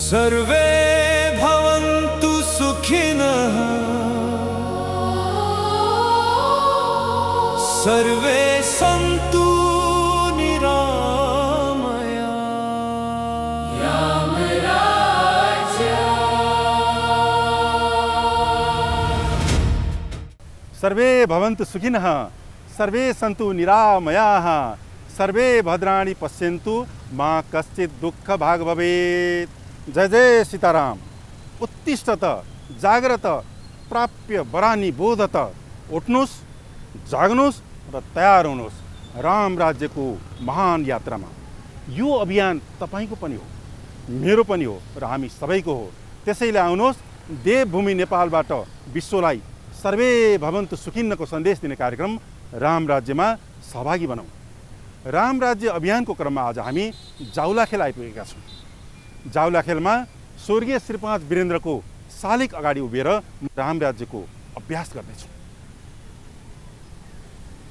Survey भवन्तु सुखिनः survey Santu निरामया। Survey भवन्तु सुखिनः सर्वे सन्तु निरामयाः सर्वे भद्राणि पश्यन्तु मा कश्चित् दुःख भाग भवेत्। जय जय सीताराम। उत्तिष्ठत जाग्रत प्राप्य वरानी बोधत। उठ्नुहोस्, जाग्नुहोस् र तयार हुनुहोस् राम राज्यको महान यात्रामा। यो अभियान तपाईको पनि हो, मेरो पनि हो र हामी सबैको हो। त्यसैले आउनुहोस्, देवभूमि नेपालबाट विश्वलाई सर्वे भवन्तु सुखिन्नको सन्देश दिने कार्यक्रम राम राज्यमा सहभागी बनौँ। राम राज्य अभियानको क्रममा आज हामी जाउलाखेल आइपुगेका छौँ। जाउलाखेलमा स्वर्गीय श्री 5 वीरेन्द्रको शालिग अगाडि उभिएर राम राज्यको अभ्यास गर्नेछु।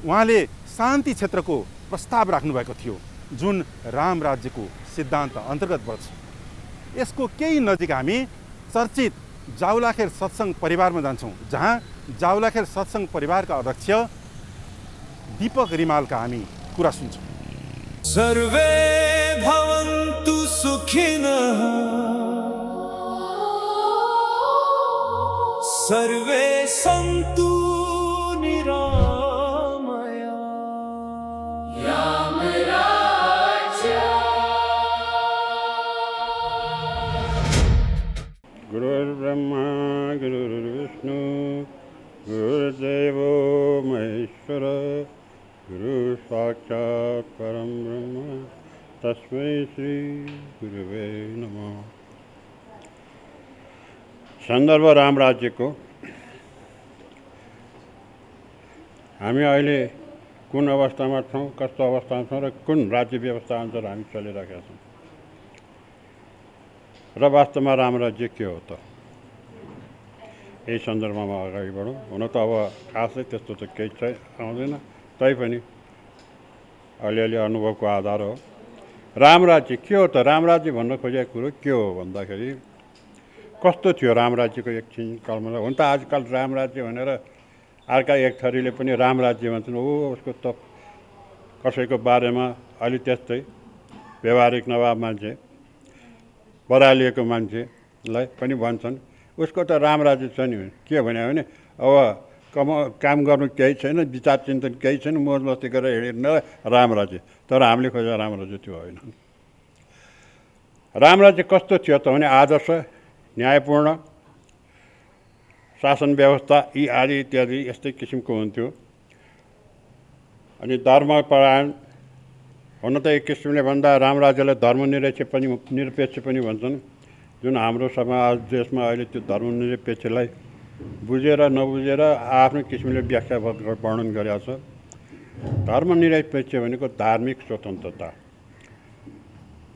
उहाँले शान्ति क्षेत्रको प्रस्ताव राख्नुभएको थियो, जुन राम राज्यको सिद्धान्त अन्तर्गत पर्छ। यसको केही नजिक हामी चर्चित जाउलाखेल सत्सङ्ग परिवारमा जान्छौँ, जहाँ जाउलाखेल सत्सङ्ग परिवारका अध्यक्ष दीपक रिमालका हामी कुरा सुन्छौँ। सर्वे भवन्तु सुखिनः सर्वे सन्तु निरामया। गुरुर्ब्रह्मा गुरुर्विष्णु गुरुर्देवो महेश्वर गुरु साक्षात् परम ब्रह्म तस्मै श्री गुरुवे नमः। सन्दर्भ राम राज्यको हामी अहिले कुन अवस्थामा छौँ, कस्तो अवस्थामा छौँ र कुन राज्य व्यवस्था अनुसार हामी चलिरहेका छौँ र वास्तवमा राम राज्य के हो त, यही सन्दर्भमा अगाडि बढौँ। हुन त अब खासै त्यस्तो त केही चाहिँ आउँदैन, तैपनि अलिअलि अनुभवको आधार हो। राम राज्य के हो त? राम राज्य भन्न खोजेको कुरो के हो भन्दाखेरि कस्तो थियो राम राज्यको एकछिन कल्पना। हुन त आजकल राम राज्य भनेर अर्का एक थरीले पनि राम राज्य भन्छन्। उसको त कसैको बारेमा अलि त्यस्तै व्यवहारिक नभए मान्छे, बरालिएको मान्छेलाई पनि भन्छन् उसको त राम राज्य छ नि। के भन्यो भने अब काम गर्नु केही छैन, विचार चिन्तन केही छैन, मोज मस्ती गरेर हिँड्न राम राज्य। तर हामीले खोजेको राम राज्य त्यो होइन। राम राज्य कस्तो थियो त भने आदर्श, न्यायपूर्ण शासन व्यवस्था यी आदि इत्यादि यस्तै किसिमको हुन्थ्यो। अनि धर्मपरायण हुन त एक किसिमले भन्दा राम राज्यलाई धर्मनिरपेक्ष पनि भन्छन्, जुन हाम्रो समाज देशमा अहिले त्यो धर्मनिरपेक्षलाई बुझेर नबुझेर आफ्नो किसिमले व्याख्या वर्णन गरेको छ। धर्मनिरपेक्ष भनेको धार्मिक स्वतन्त्रता।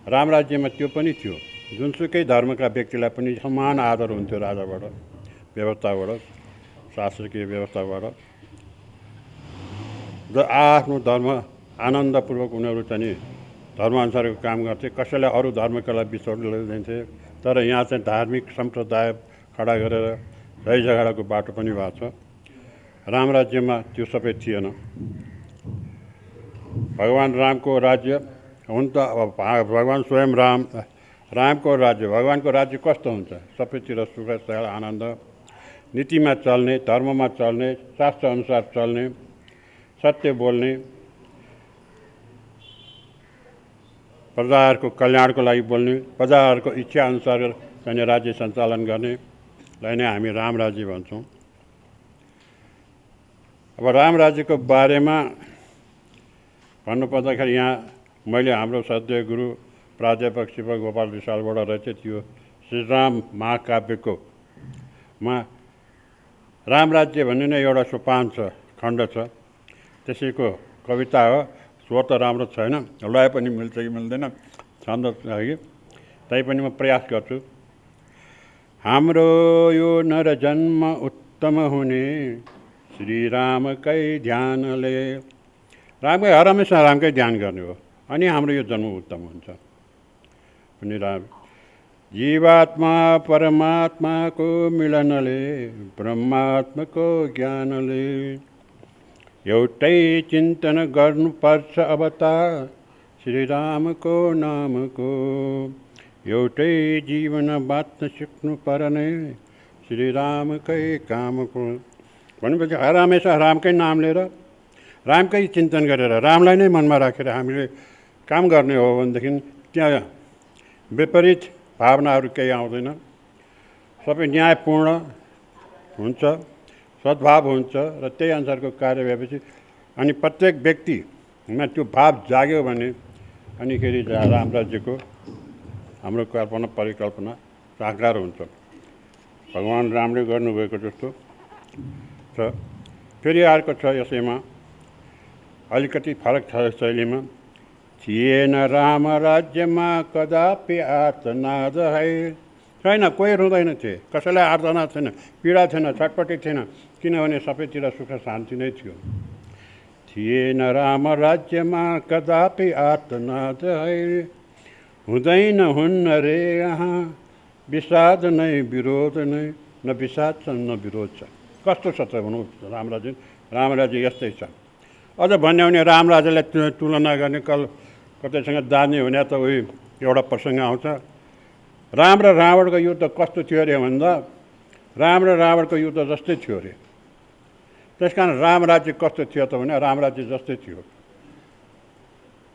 राम राज्यमा त्यो पनि थियो। जुनसुकै धर्मका व्यक्तिलाई पनि समान आदर हुन्थ्यो राजाबाट, व्यवस्थाबाट, शासकीय व्यवस्थाबाट। र आफ्नो धर्म आनन्दपूर्वक उनीहरू चाहिँ धर्मअनुसारको काम गर्थे। कसैलाई अरू धर्मकालाई बिसोड दिन्थे। तर यहाँ चाहिँ धार्मिक सम्प्रदाय खडा गरेर झै झगडाको बाटो पनि भएको छ। राम राज्यमा त्यो सबै थिएन। भगवान् रामको राज्य हुन त भगवान् स्वयं रामको राज्य, भगवान्को राज्य कस्तो हुन्छ? सबैतिर सुख शान्ति आनन्द, नीतिमा चल्ने, धर्ममा चल्ने, शास्त्र अनुसार चल्ने, सत्य बोल्ने, प्रजाहरूको कल्याणको लागि बोल्ने, प्रजाहरूको इच्छा अनुसार चाहिँ राज्य सञ्चालन गर्नेलाई नै हामी राम राज्य भन्छौँ। अब राम राज्यको बारेमा भन्नुपर्दाखेरि यहाँ मैले हाम्रो सद्य गुरु प्राध्यापक शिव गोपाल विशालबाट रहेछ त्यो श्रीराम महाकाव्यको मा राम राज्य भन्ने नै एउटा सोपान छ, खण्ड छ। त्यसैको कविता हो। स्वर त राम्रो छैन, लय पनि मिल्छ कि मिल्दैन, छन्द कि, तैपनि म प्रयास गर्छु। हाम्रो यो नर जन्म उत्तम हुने श्रीरामकै ध्यानले। रामकै हर हमेसा रामकै ध्यान गर्ने हो, अनि हाम्रो यो जन्म उत्तम हुन्छ। अनि जीवात्मा परमात्माको मिलनले ब्रह्मात्माको ज्ञानले एउटै चिन्तन गर्नुपर्छ अब त श्रीरामको नामको एउटै जीवन बाँच्न सिक्नु पर्ने श्रीरामकै कामको भनेपछि हर हमेसा रामकै नाम लिएर रामकै चिन्तन गरेर रामलाई नै मनमा राखेर हामीले काम गर्ने हो भनेदेखि त्यहाँ विपरीत भावनाहरू केही आउँदैन, सबै न्यायपूर्ण हुन्छ, सद्भाव हुन्छ र त्यही अनुसारको कार्य भएपछि अनि प्रत्येक व्यक्तिमा त्यो भाव जाग्यो भने अनिखेरि राम राज्यको हाम्रो कल्पना परिकल्पना साकार हुन्छ। भगवान् रामले गर्नुभएको जस्तो छ। फेरि अर्को छ यसैमा अलिकति फरक छ शैलीमा। थिएन राम राज्यमा कदापि आर्तनाद है। छैन, कोही रुँदैन थिए, कसैलाई आर्तनाद थिएन, पीडा थिएन, छटपटी थिएन, किनभने सबैतिर सुख शान्ति नै थियो। थिएन राम राज्यमा कदापि आर्तनाद है। हुँदैन हुन्न रे यहाँ विषाद नै विरोध नै, न विषाद छ न विरोध छ। कस्तो छ त भनौँ रामराज्य यस्तै छ। अझ भन्यो भने रामराज्यलाई तुलना गर्ने कतैसँग जाने भने त उही एउटा प्रसङ्ग आउँछ। राम र रावणको युद्ध कस्तो थियो अरे भन्दा राम र रावणको युद्ध जस्तै थियो अरे। त्यस कारण रामराज्य कस्तो थियो त भने रामराज्य जस्तै थियो।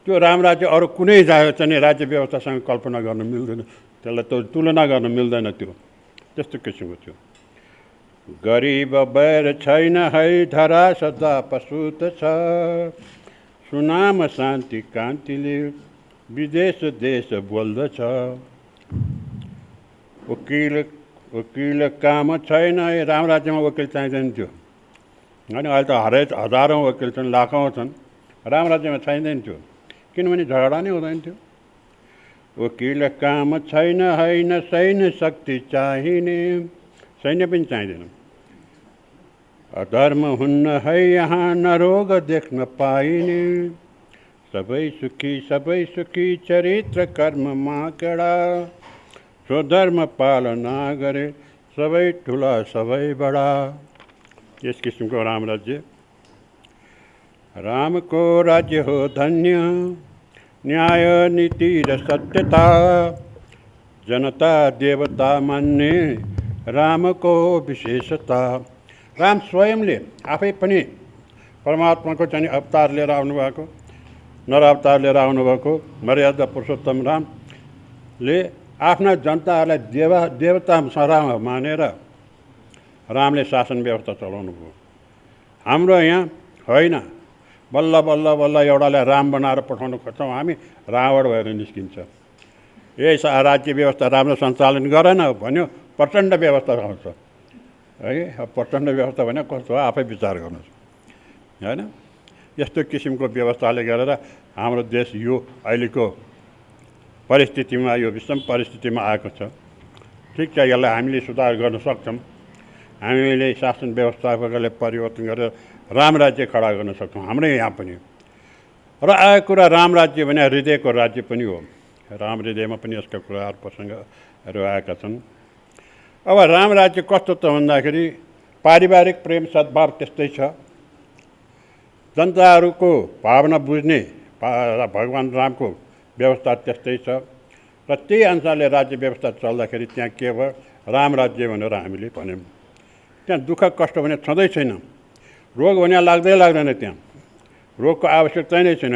त्यो रामराज्य अरू कुनै चाहिँ राज्य व्यवस्थासँग कल्पना गर्न मिल्दैन, त्यसलाई त तुलना गर्न मिल्दैन। त्यो त्यस्तो किसिमको थियो। गरिब बैर छैन है धरा सदा पशुत छ। सुनाम शान्ति कान्तिले विदेश देश बोल्दछ। वकिल काम छैन है। राम राज्यमा वकिल चाहिँदैन थियो होइन। अहिले त हजारौँ वकिल छन्, लाखौँ छन्। राम राज्यमा चाहिँदैन थियो किनभने झगडा नै हुँदैन थियो। वकिल काम छैन होइन सैन्य शक्ति चाहिने, सैन्य पनि चाहिँदैन। अधर्म हुन्न है यहाँ न रोग देख्न पाइने। सबै सुखी चरित्र कर्ममा कडा। स्वधर्म पालना गरे सबै ठुला सबै बडा। यस किसिमको राम राज्य। रामको राज्य हो धन्य, न्याय नीति र सत्यता। जनता देवता मान्ने रामको विशेषता। राम स्वयंले आफै पनि परमात्माको चाहिँ अवतार लिएर आउनुभएको, नर अवतार लिएर आउनुभएको मर्यादा पुरुषोत्तम रामले आफ्ना जनताहरूलाई देवता सराम मानेर रामले शासन व्यवस्था चलाउनु भयो। हाम्रो यहाँ होइन, बल्ल बल्ल बल्ल एउटालाई राम बनाएर पठाउनु खोज्छौँ हामी, रावण भएर निस्किन्छ। यही राज्य व्यवस्था राम्रो सञ्चालन गरेन भन्यो प्रचण्ड व्यवस्था आउँछ है। प्रचण्ड व्यवस्था भने कस्तो हो आफै विचार गर्नुहोस् होइन। यस्तो किसिमको व्यवस्थाले गरेर हाम्रो देश यो अहिलेको परिस्थितिमा, यो विषम परिस्थितिमा आएको छ। ठिक छ, यसलाई हामीले सुधार गर्न सक्छौँ। हामीले शासन व्यवस्थापकले परिवर्तन गरेर राम राज्य खडा गर्न सक्छौँ हाम्रै यहाँ पनि। र आएको कुरा राम राज्य भने हृदयको राज्य पनि हो। राम हृदयमा पनि यसका कुराहरू प्रसङ्गहरू आएका छन्। अब राम राज्य कस्तो त भन्दाखेरि पारिवारिक प्रेम सद्भाव त्यस्तै छ। जनताहरूको भावना बुझ्ने भगवान् रामको व्यवस्था त्यस्तै छ। र त्यही अनुसारले राज्य व्यवस्था चल्दाखेरि त्यहाँ के भयो, राम राज्य भनेर हामीले भन्यौँ। त्यहाँ दुःख कष्ट भने छँदै छैन। रोग भने लाग्दैन त्यहाँ, रोगको आवश्यकता नै छैन।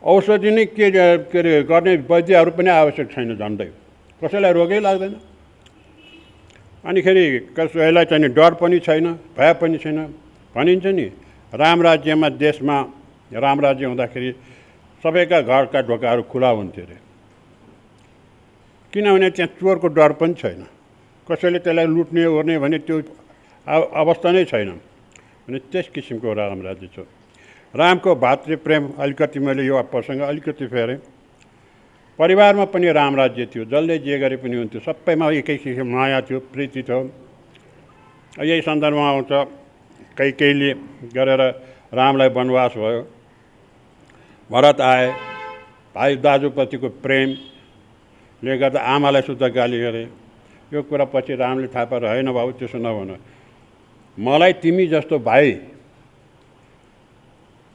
औषधि नै के अरे गर्ने वैद्यहरू पनि आवश्यक छैन झन्डै, कसैलाई रोगै लाग्दैन। अनिखेरि कसैलाई चाहिँ डर पनि छैन, भय पनि छैन। भनिन्छ नि राम राज्यमा, देशमा राम राज्य हुँदाखेरि सबैका घरका ढोकाहरू खुला हुन्थ्यो अरे। किनभने त्यहाँ चोरको डर पनि छैन, कसैले त्यसलाई लुट्ने ओर्ने भने त्यो अवस्था नै छैन। अनि त्यस किसिमको राम राज्य छ। रामको भातृप्रेम अलिकति मैले यो प्रसङ्ग अलिकति फेरेँ। परिवारमा पनि राम राज्य थियो, जसले जे गरे पनि हुन्थ्यो, सबैमा एकै किसिम माया थियो, प्रीति थियो। यही सन्दर्भमा आउँछ कैकेयीले गरेर रामलाई वनवास भयो, भरत आए, भाइ दाजुप्रतिको प्रेम गर्दा आमालाई सुद्धा गाली गरे। यो कुरा पछि रामले थाहा पाएर होइन बाबु त्यसो नभन, मलाई तिमी जस्तो भाइ,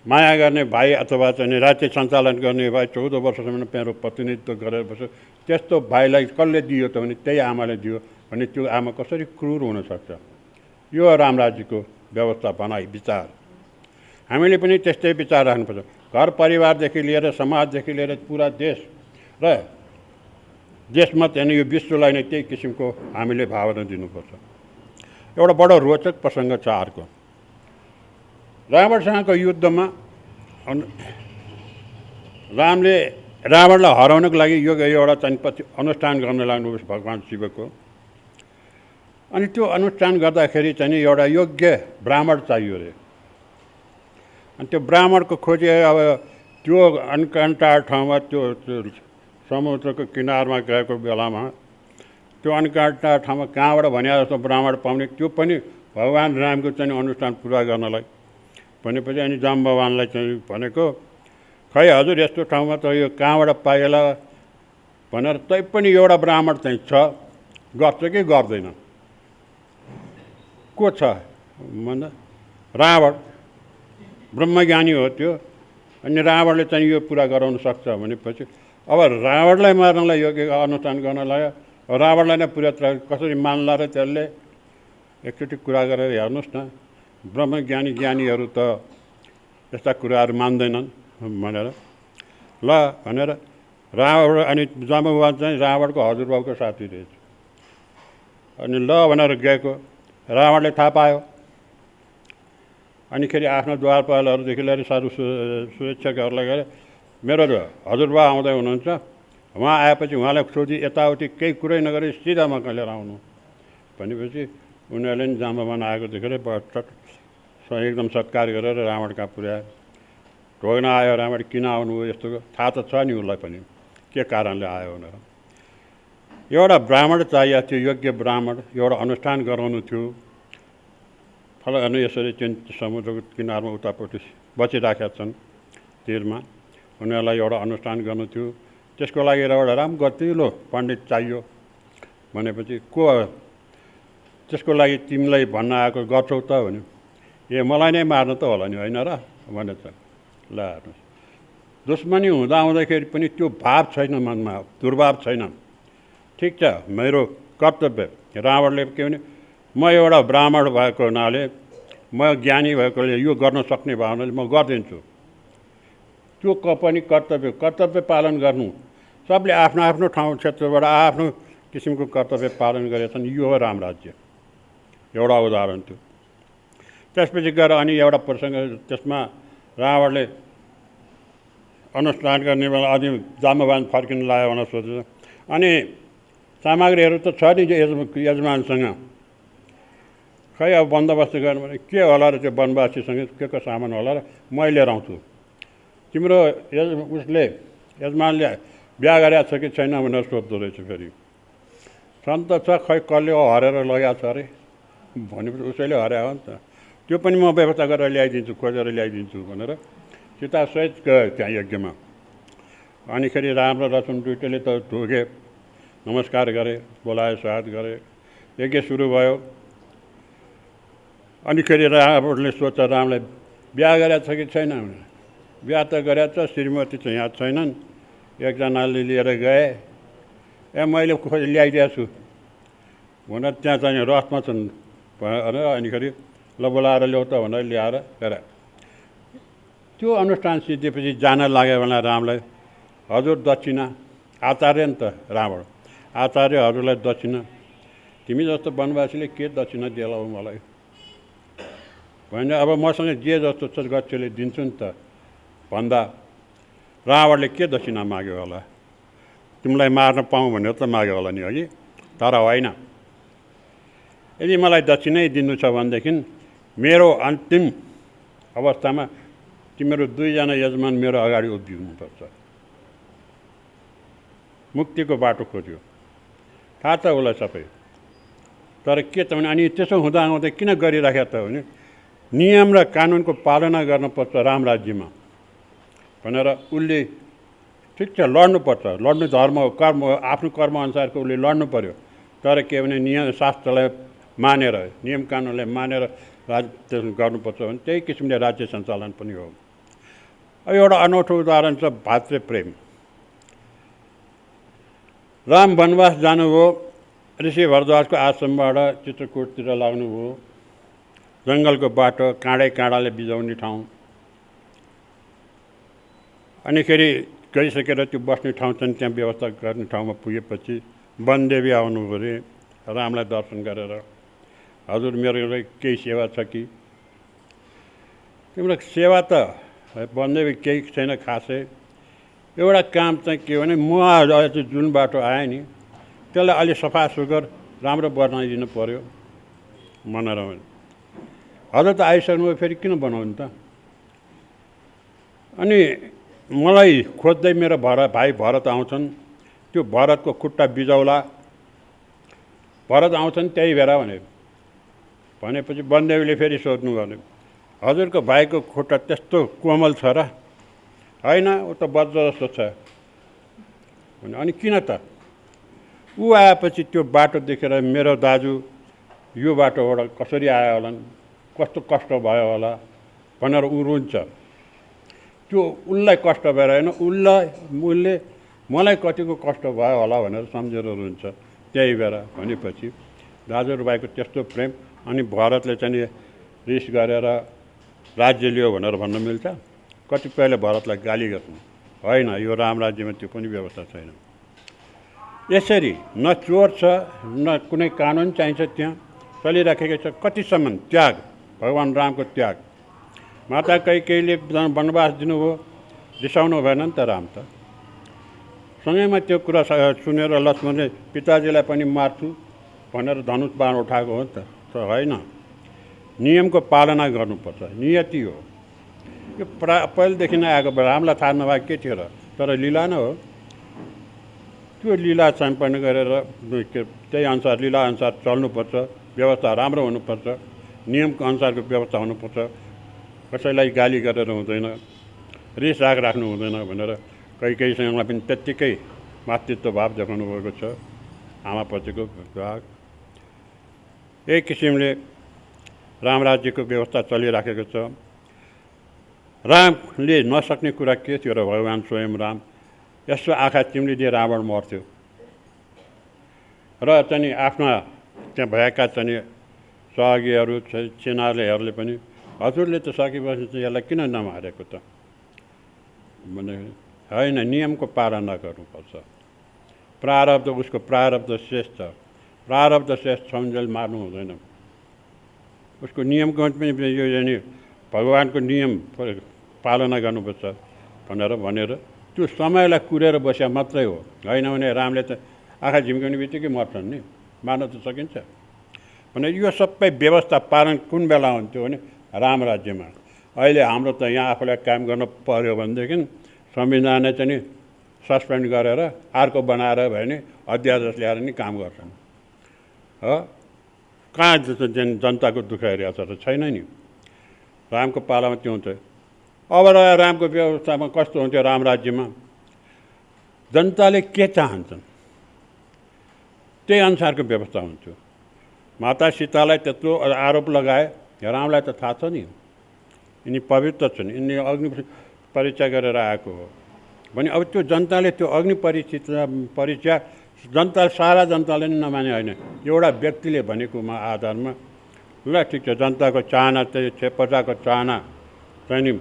माया गर्ने भाइ अथवा चाहिँ राज्य सञ्चालन गर्ने भाइ 14 वर्षसम्म मेरो प्रतिनिधित्व गरेर बस्यो, त्यस्तो भाइलाई कसले दियो त भने त्यही आमाले दियो भने त्यो आमा कसरी क्रूर हुनसक्छ? यो रामराज्यको व्यवस्था भनाइ विचार। हामीले पनि त्यस्तै विचार राख्नुपर्छ। घर परिवारदेखि लिएर समाजदेखि लिएर पुरा देश र देशमा चाहिँ यो विश्वलाई नै त्यही किसिमको हामीले भावना दिनुपर्छ। एउटा बडो रोचक प्रसङ्ग छ अर्को। रावणसँगको युद्धमा रामले रावणलाई हराउनको लागि एउटा चाहिँ पछि अनुष्ठान गर्न लाग्नुभयो भगवान् शिवको। अनि त्यो अनुष्ठान गर्दाखेरि चाहिँ एउटा योग्य ब्राह्मण चाहियो अरे। अनि त्यो ब्राह्मणको खोजी अब त्यो अनकन्टार ठाउँमा त्यो समुद्रको किनारमा गएको बेलामा त्यो अनकन्टार ठाउँमा कहाँबाट भने जस्तो ब्राह्मण पाउने, त्यो पनि भगवान् रामको चाहिँ अनुष्ठान पुरा गर्नलाई भनेपछि अनि जाम्बवानलाई चाहिँ भनेको, खै हजुर यस्तो ठाउँमा त यो कहाँबाट पाइएला भनेर तै पनि एउटा ब्राह्मण चाहिँ छ, गर्छ कि गर्दैन? को छ भन्दा रावण ब्रह्मज्ञानी हो त्यो। अनि रावणले चाहिँ यो पुरा गराउन सक्छ भनेपछि अब रावणलाई मार्नलाई योग्य अनुष्ठान गर्न लाग्यो। रावणलाई नै पुरा कसरी मान्ला र त्यसले एकचोटि कुरा गरेर हेर्नुहोस् न, ब्रह्मज्ञानी ज्ञानीहरू त यस्ता कुराहरू मान्दैनन् भनेर ल भनेर रावण अनि जाम्बवान चाहिँ रावणको हजुरबाउको साथी रहेछ। अनि ल भनेर गएको रावणले थाहा पायो। अनिखेरि आफ्नो द्वारपालहरूदेखि लिएर सारू सुरक्षकहरूलाई गएर मेरो हजुरबा आउँदै हुनुहुन्छ, उहाँ आएपछि उहाँलाई सोधी यताउति केही कुरै नगरी सिधा मका लिएर आउनु भनेपछि उनीहरूले नि जाम्बवान आएको देखेर एकदम सत्कार गरेर रावण कहाँ पुर्यायो। ढोग्न आयो रावण, किन आउनुभयो यस्तो थाहा त छ नि उसलाई पनि के कारणले आयो भनेर। एउटा ब्राह्मण चाहिएको थियो, योग्य ब्राह्मण, एउटा अनुष्ठान गराउनु थियो। फलानु यसरी समुद्रको किनारमा उतापट्टि बसिराखेका छन् तीरमा, उनीहरूलाई एउटा अनुष्ठान गर्नु थियो। त्यसको लागि एउटा राम्रो गतिलो पण्डित चाहियो भनेपछि को त्यसको लागि तिमीलाई भन्न आएको गर्छौ त भन्यो। ए मलाई नै मार्नु त होला नि होइन र भनेछ। ल हेर्नुहोस्, दुश्मनी हुँदाखेरि पनि त्यो भाव छैन मनमा, दुर्भाव छैन। ठिक छ, मेरो कर्तव्य। रावणले के भने म एउटा ब्राह्मण भएको हुनाले, म ज्ञानी भएकोले यो गर्न सक्ने भावनाले म गरिदिन्छु। त्यो पनि कर्तव्य पालन गर्नु। सबले आफ्नो आफ्नो ठाउँ क्षेत्रबाट आफ्नो किसिमको कर्तव्य पालन गरेछन्। यो हो रामराज्य, एउटा उदाहरण थियो। त्यसपछि गएर अनि एउटा प्रसङ्ग, त्यसमा रावणले अनुष्ठान गर्ने बेला अनि जाम्बवान फर्किन लाग्यो भनेर सोचेछ। अनि सामग्रीहरू त छ नि यजमानसँग, खै अब बन्दोबस्त गर्नु भने के होला र त्यो वनवासीसँग के को सामान होला र मैले लिएर आउँछु। तिम्रो उसले यजमानले बिहा गरेको छ कि छैन भनेर सोध्दो रहेछ। फेरि छन् त छ, खै कसले हरेर लगाएको छ अरे भनेपछि उसैले हरायो हो नि त। त्यो पनि म व्यवस्था गरेर ल्याइदिन्छु, खोजेर ल्याइदिन्छु भनेर सीतासहित गयो त्यहाँ यज्ञमा। अनिखेरि राम र लक्ष्मण दुइटैले त ढोगे, नमस्कार गरे, बोलाए, स्वागत गरे, यज्ञ सुरु भयो। अनिखेरि रावणले सोध्छ रामलाई, बिहा गरेको छ कि छैन भनेर। बिहा त गरेको छ, श्रीमती चाहिँ यहाँ छैनन्, एकजनाले लिएर गए। ए मैले खोज ल्याइदिएको छु भनेर त्यहाँ चाहिँ रथमा छन् भनेर अनिखेरि ल बोलाएर ल्याउ त भनेर ल्याएर गरे। त्यो अनुष्ठान सिद्धेपछि जान लाग्यो भने रामलाई, हजुर दक्षिणा, आचार्य नि त रावण, आचार्यहरूलाई दक्षिणा, तिमी जस्तो वनवासीले के दक्षिणा दिएला हो मलाई भने, अब मसँग जे जस्तो छ गच्छले दिन्छु नि त भन्दा रावणले के दक्षिणा माग्यो होला? तिमीलाई मार्न पाऊँ भनेर त माग्यो होला नि, अघि तर होइन। यदि मलाई दक्षिणै दिनु छ भनेदेखि मेरो अन्तिम अवस्थामा तिम्रो दुईजना यजमान मेरो अगाडि उभिनुपर्छ। मुक्तिको बाटो खोज्यो, थाहा छ उसलाई सबै। तर के त भने अनि त्यसो हुँदाहुँदै किन गरिराख्या त भने नियम र कानुनको पालना गर्नुपर्छ राम राज्यमा भनेर उसले ठिक छ, लड्नुपर्छ, लड्नु धर्म हो, कर्म हो, आफ्नो कर्मअनुसारको उसले लड्नु पऱ्यो। तर के भने नियम शास्त्रलाई मानेर, नियम कानुनलाई मानेर राज्य गर्नुपर्छ भने त्यही किसिमले राज्य सञ्चालन पनि हो। अब एउटा अनौठो उदाहरण छ भातृ प्रेम। राम वनवास जानुभयो, ऋषि भरद्वाजको आश्रमबाट चित्रकूटतिर लाग्नुभयो। जङ्गलको बाटो, काँडाले बिजाउने ठाउँ, अनिखेरि गइसकेर त्यो बस्ने ठाउँ चाहिँ त्यहाँ व्यवस्था गर्ने ठाउँमा पुगेपछि वनदेवी आउनु अरे रामलाई दर्शन गरेर, हजुर मेरो केही सेवा छ कि? तिम्रो सेवा त वनदेवी केही छैन खासै, एउटा काम चाहिँ के भने म आज जुन बाटो आएँ नि त्यसलाई अलि सफा सुग्घर राम्रो बनाइदिनु पऱ्यो भनेर। हजुर त आइसक्नुभयो, फेरि किन बनाउनु त? अनि मलाई खोज्दै मेरो भाइ भरत आउँछन्, त्यो भरतको खुट्टा बिजाउला, भरत आउँछन् त्यही बेला भनेपछि वनदेवीले फेरि सोध्नु गर्यो, हजुरको भाइको खुट्टा त्यस्तो कोमल छ र? होइन, ऊ त वज्र जस्तो छ भने। अनि किन त? ऊ आएपछि त्यो बाटो देखेर मेरो दाजु यो बाटोबाट कसरी आयो होला, कस्तो कष्ट भयो होला भनेर ऊ रुन्छ। त्यो उसलाई कष्ट भएर होइन, उसले मलाई कतिको कष्ट भयो होला भनेर सम्झेर रुन्छ त्यही बेला भनेपछि दाजुभाइको त्यस्तो प्रेम। अनि भरतले चाहिँ रिस गरेर राज्य लियो भनेर भन्न मिल्छ? कतिपयले भरतलाई गाली गर्छन्, होइन यो राम राज्यमा त्यो पनि व्यवस्था छैन। यसरी न चोर छ न कुनै कानुन चाहिन्छ, त्यहाँ चलिराखेको छ। कतिसम्म त्याग, भगवान् रामको त्याग। माता कैकेयीले वनवास दिनुभयो, रिसाउनु भएन नि त राम त। सँगैमा त्यो कुरा सुनेर लक्ष्मणले पिताजीलाई पनि मार्छु भनेर धनुष बाण उठाएको हो नि त होइन। नियमको पालना गर्नुपर्छ, नियति हो यो। पहिलेदेखि नै आएको, रामलाई थाहा नभए के थियो र? तर लीला नै हो। त्यो लीला सम्पन्न गरेर त्यही अनुसार लीला अनुसार चल्नुपर्छ, व्यवस्था राम्रो हुनुपर्छ, नियमको अनुसारको व्यवस्था हुनुपर्छ। कसैलाई गाली गरेर हुँदैन, रिस राग राख्नु हुँदैन भनेर कैकेयीसँग पनि त्यत्तिकै मातृत्व भाव देखाउनु भएको छ, आमाप्रतिको भाग। यही किसिमले राम राज्यको व्यवस्था चलिराखेको छ। रामले नसक्ने कुरा के थियो र? भगवान् स्वयं राम यसो आँखा चिम्लिदिए रावण मर्थ्यो र चाहिँ आफ्ना त्यहाँ भएका चाहिँ सहयोगीहरू सेनालीहरूले पनि हजुरले त सकेपछि चाहिँ यसलाई किन नमारेको त भने, होइन नियमको पालना गर्नुपर्छ। प्रारब्ध, उसको प्रारब्ध शेष छ, प्रारब्ध शेष छन्जेल मार्नु हुँदैन। उसको नियमको पनि यो यानि भगवान्को नियम पालना गर्नुपर्छ भनेर त्यो समयलाई कुरेर बस्या मात्रै हो। होइन भने रामले त आँखा झिम्काउने बित्तिकै मर्छन् नि, मार्न त सकिन्छ भने। यो सबै व्यवस्था पालन कुन बेला हुन्थ्यो भने राम राज्यमा। अहिले हाम्रो त यहाँ आफूलाई काम गर्न पर्यो भनेदेखि संविधानले चाहिँ सस्पेन्ड गरेर अर्को बनाएर भयो भने अध्यादेश ल्याएर नि काम गर्छन् हो। कहाँ जनताको दुःख हेरिरहेको छ त? छैन नि। रामको पालामा त्यो हुन्छ। अब रह्यो रामको व्यवस्थामा कस्तो हुन्थ्यो राम राज्यमा? जनताले के चाहन्छन् त्यही अनुसारको व्यवस्था हुन्थ्यो। माता सीतालाई त्यत्रो आरोप लगाए, रामलाई त थाहा छ नि यिनी पवित्र छन्, यिनी अग्नि परीक्षा गरेर आएको हो भने। अब त्यो जनताले त्यो अग्नि परीक्षा जनता, सारा जनताले नि नमाने होइन, एउटा व्यक्तिले भनेकोमा आधारमा ल ठिक छ, जनताको चाहना त्यही प्रजाको चाहना चाहिँ नि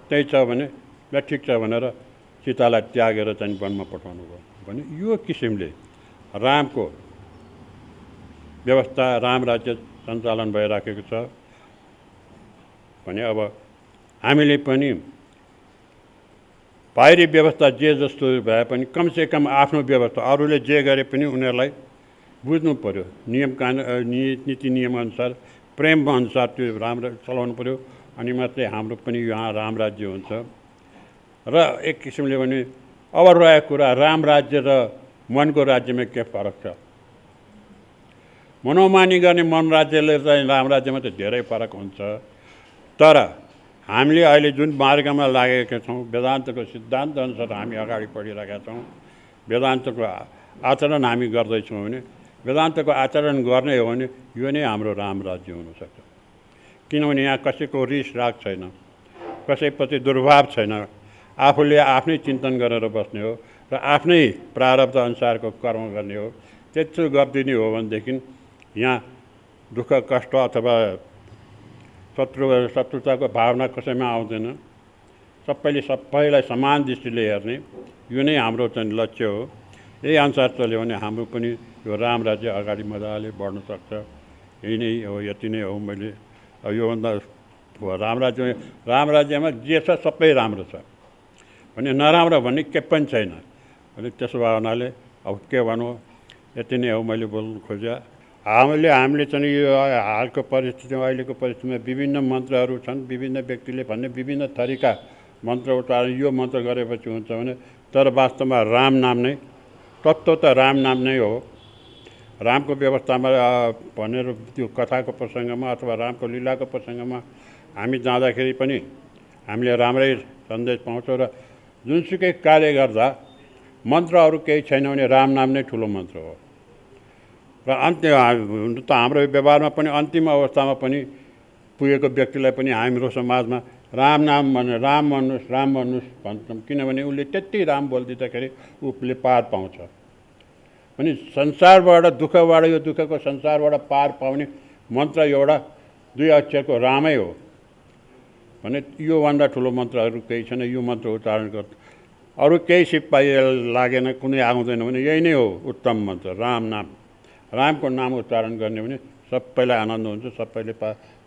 त्यही छ भने ल ठिक छ भनेर सीतालाई त्यागेर चाहिँ वनमा पठाउनु भयो भने। यो किसिमले रामको व्यवस्था, राम राज्य सञ्चालन भइराखेको छ भने। अब हामीले पनि बाहिरी व्यवस्था जे जस्तो भए पनि कमसेकम आफ्नो व्यवस्था अरूले जे गरे पनि उनीहरूलाई बुझ्नु पऱ्यो, नियम कानुन नीति नियमअनुसार प्रेमअनुसार त्यो राम्रो चलाउनु पऱ्यो। अनि मात्रै हाम्रो पनि यहाँ राम राज्य हुन्छ। र एक किसिमले भने अब रहेको कुरा राम राज्य र मनको राज्यमा के फरक छ? मनोमानी गर्ने मन राज्यले चाहिँ राम राज्यमा त धेरै फरक हुन्छ। तर हामीले अहिले जुन मार्गमा लागेका छौँ वेदान्तको सिद्धान्त अनुसार हामी अगाडि बढिरहेका छौँ, वेदान्तको आचरण हामी गर्दैछौँ भने, वेदान्तको आचरण गर्ने हो भने यो नै हाम्रो राम राज्य हुनसक्छ। किनभने यहाँ कसैको रिस राग छैन, कसैप्रति दुर्भाव छैन, आफूले आफ्नै चिन्तन गरेर बस्ने हो र आफ्नै प्रारब्ध अनुसारको कर्म गर्ने हो। त्यस्तो गरिदिने हो भनेदेखि यहाँ दुःख कष्ट अथवा शत्रुताको भावना कसैमा आउँदैन। सबैलाई समान दृष्टिले हेर्ने, यो नै हाम्रो चाहिँ लक्ष्य हो। यही अनुसार चल्यो भने हाम्रो पनि यो राम राज्य अगाडि मजाले बढ्न सक्छ। यही नै हो, यति नै हो। मैले योभन्दा राम राज्यमा जे छ सबै राम्रो छ भने नराम्रो भन्ने के पनि छैन भने त्यसो भए हुनाले अब के भनौँ, यति नै हो मैले बोल्नु खोजेँ। हामीले चाहिँ यो हालको परिस्थितिमा, अहिलेको परिस्थितिमा विभिन्न मन्त्रहरू छन्, विभिन्न व्यक्तिले भन्ने विभिन्न थरीका मन्त्र उच्चारण, यो मन्त्र गरेपछि हुन्छ भने, तर वास्तवमा राम नाम नै, तत्त्व त राम नाम नै हो। रामको व्यवस्थामा भनेर त्यो कथाको प्रसङ्गमा अथवा रामको लीलाको प्रसङ्गमा हामी जाँदाखेरि पनि हामीले राम्रै सन्देश पाउँछौँ। र जुनसुकै कार्य गर्दा मन्त्रहरू केही छैन भने राम नाम नै ठुलो मन्त्र हो। र हुन त हाम्रो व्यवहारमा पनि अन्तिम अवस्थामा पनि पुगेको व्यक्तिलाई पनि हाम्रो समाजमा राम नाम भनेर राम भन्नुहोस् भन्छौँ। किनभने उसले त्यति राम बोलिदिँदाखेरि उसले पार पाउँछ। भने संसारबाट दुःखबाट, यो दुःखको संसारबाट पार पाउने मन्त्र एउटा 2 अक्षरको रामै हो भने योभन्दा ठुलो मन्त्रहरू केही छैन। यो मन्त्र उच्चारण गर्छ, अरू केही सिपाही लागेन, कुनै आउँदैन भने यही नै हो उत्तम मन्त्र, राम नाम। रामको नाम उच्चारण गर्ने भने सबैलाई आनन्द हुन्छ, सबैले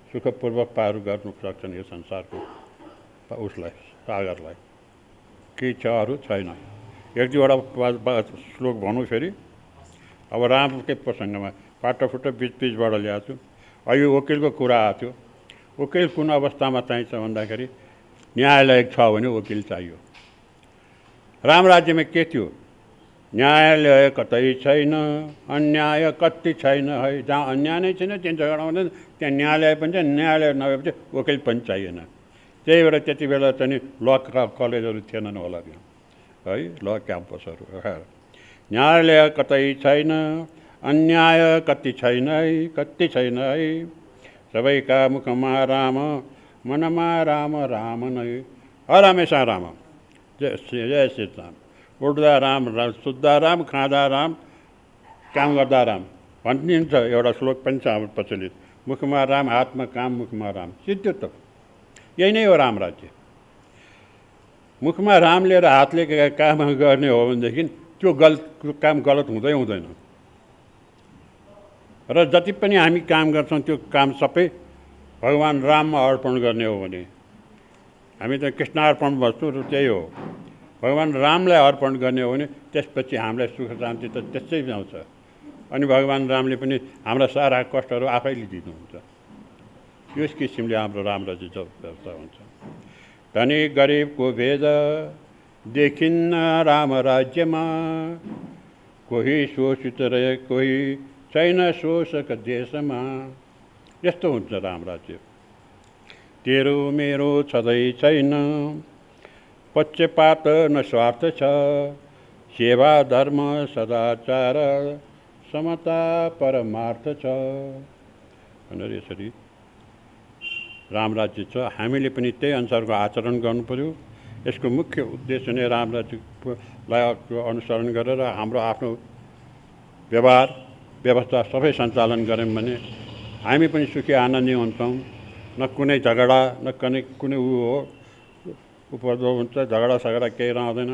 सुखपूर्वक पार गर्नु सक्छन् यो संसारको उसलाई, सागरलाई। केही छ अरू छैन। 1-2वटा श्लोक भनौँ फेरि। अब रामकै प्रसङ्गमा पाटोफुटो बिचबाट ल्याएको छु। अहिले वकिलको कुरा आएको थियो। वकिल कुन अवस्थामा चाहिन्छ भन्दाखेरि न्यायालय छ भने वकिल चाहियो। राम राज्यमा के थियो? न्यायालय कतै छैन, अन्याय कति छैन है। जहाँ अन्याय नै छैन, त्यहाँ झगडा हुँदैन, त्यहाँ न्यायालय पनि छ। न्यायालय नभएपछि वकिल पनि चाहिएन। त्यही भएर त्यति बेला चाहिँ ल कलेजहरू थिएनन् होला त्यहाँ है, ल क्याम्पसहरू। न्यायालय कतै छैन, अन्याय कति छैन है, कति छैन है। सबैका मुखमा राम, मनमा राम राम नै। हर हमेसा राम, जय श्री राम। उठ्दा राम, सुत्दा राम, खाँदा राम, काम गर्दा राम भनिन्छ। एउटा श्लोक पनि छ हाम्रो प्रचलित, मुखमा राम, हातमा काम, मुखमा राम। सिद्धियो त यही नै हो राम राज्य। मुखमा राम लिएर हातले काम गर्ने हो भनेदेखि त्यो काम गलत हुँदैन। र जति पनि हामी काम गर्छौँ त्यो काम सबै भगवान् राममा अर्पण गर्ने हो भने, हामी त कृष्णार्पण वस्तु र त्यही हो। भगवान् रामलाई अर्पण गर्ने हो भने त्यसपछि हामीलाई सुख शान्ति त त्यसै आउँछ। अनि भगवान् रामले पनि हाम्रा सारा कष्टहरू आफैले दिनुहुन्छ। यस किसिमले हाम्रो राम राज्य व्यवस्था हुन्छ। धनी गरिबको भेद देखिन्न राम राज्यमा, कोही शोषित रहे कोही छैन शोषक देशमा। यस्तो हुन्छ राम राज्य। तेरो मेरो छँदै छैन, पक्षपात न स्वार्थ छ। सेवा धर्म सदाचार समता परमार्थ छ भनेर यसरी राम राज्य छ। हामीले पनि त्यही अनुसारको आचरण गर्नु पर्यो। यसको मुख्य उद्देश्य नै राम राज्यलाई अनुसरण गरेर हाम्रो आफ्नो व्यवहार व्यवस्था सबै सञ्चालन गऱ्यौँ भने हामी पनि सुखी आनन्दी हुन्छौँ। न कुनै झगडा, न कुनै उपद्रव हुन्छ, झगडा केही रहँदैन,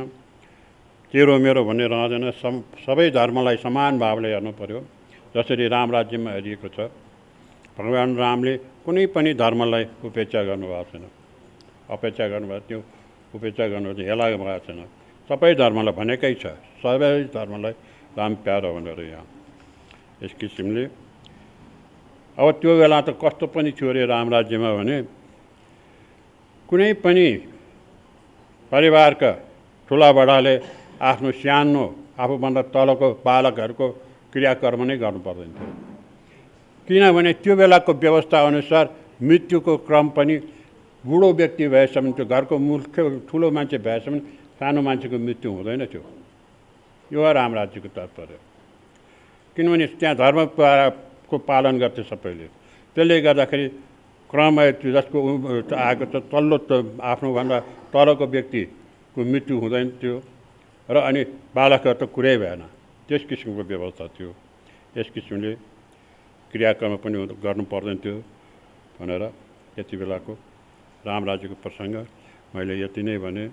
तेरो मेरो भन्ने रहँदैन। सबै धर्मलाई समान भावले हेर्नु पर्यो, जसरी राम राज्यमा हेरिएको छ। भगवान् रामले कुनै पनि धर्मलाई उपेक्षा गर्नुभएको छैन, अपेक्षा गर्नुभएको, त्यो उपेक्षा गर्नुभएको हेला भएको छैन। सबै धर्मलाई भनेकै छ, सबै धर्मलाई राम प्यारो भनेर। यहाँ यस किसिमले अब त्यो बेला त कस्तो पनि थियो अरे राम राज्यमा भने, कुनै पनि परिवारका ठुला बडाले आफ्नो सानो आफूभन्दा तलको बालकहरूको क्रियाकर्म नै गर्नु पर्दैन थियो। किनभने त्यो बेलाको व्यवस्था अनुसार मृत्युको क्रम पनि बुढो व्यक्ति भएसम्म त्यो घरको मुख्य ठुलो मान्छे भएसम्म सानो मान्छेको मृत्यु हुँदैन थियो। यो हो राम राज्यको तात्पर्य। किनभने त्यहाँ धर्मको पालन गर्थे सबैले। त्यसले गर्दाखेरि क्रम जसको आएको छ तल्लो आफ्नोभन्दा तलको व्यक्तिको मृत्यु हुँदैन थियो र अनि बालकहरू त कुरै भएन। त्यस किसिमको व्यवस्था थियो। यस किसिमले क्रियाक्रम पनि गर्नु पर्दैन थियो भनेर यति बेलाको राम राज्यको प्रसङ्ग मैले यति नै भने।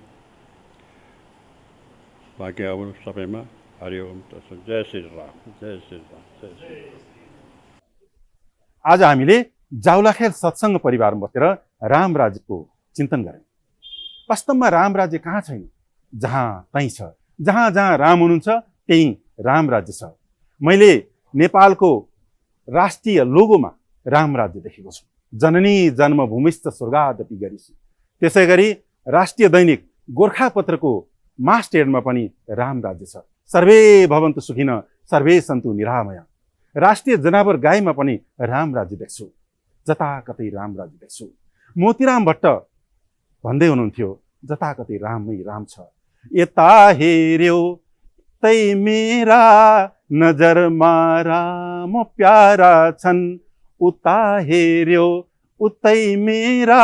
बाँकी अब सबैमा हरि ओम तत्सत। जय श्री राम, जय श्री राम, जय श्री राम। आज हामीले जाउलाखेल सत्सङ्ग परिवारमा बसेर राम राज्यको चिन्तन गऱ्यौँ। वास्तवमा राम राज्य कहाँ छैन, जहाँ तहीँ छ। जहाँ जहाँ राम हुनुहुन्छ त्यहीँ राम राज्य छ। मैले नेपालको राष्ट्रिय लोगोमा राम राज्य देखेको छु। जननी जन्मभूमिस्थ स्वर्गादपि गरिसी। त्यसै गरी राष्ट्रिय दैनिक गोर्खापत्रको मास्टहेडमा पनि राम राज्य छ। सर्वे भवन्तु सुखिनः सर्वे सन्तु निरामया। राष्ट्रिय जनावर गाईमा पनि राम राज्य देख्छु। जताकतै राम राज्य देख्छु। मोतीराम भट्ट भन्दै हुनुहुन्थ्यो जताकतै रामै राम छ। यता हेर्यो तै मेरा नजरमा राम प्यारा छन्। उता हेर्यो उतै मेरा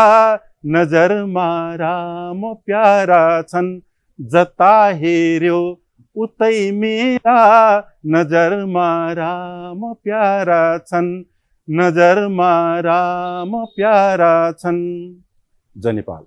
नजरमा राम प्यारा छन्। जता हेर्यो उतै मेरा नजरमा राम प्यारा छन्। नजरमा राम प्यारा छन्। जय नेपाल।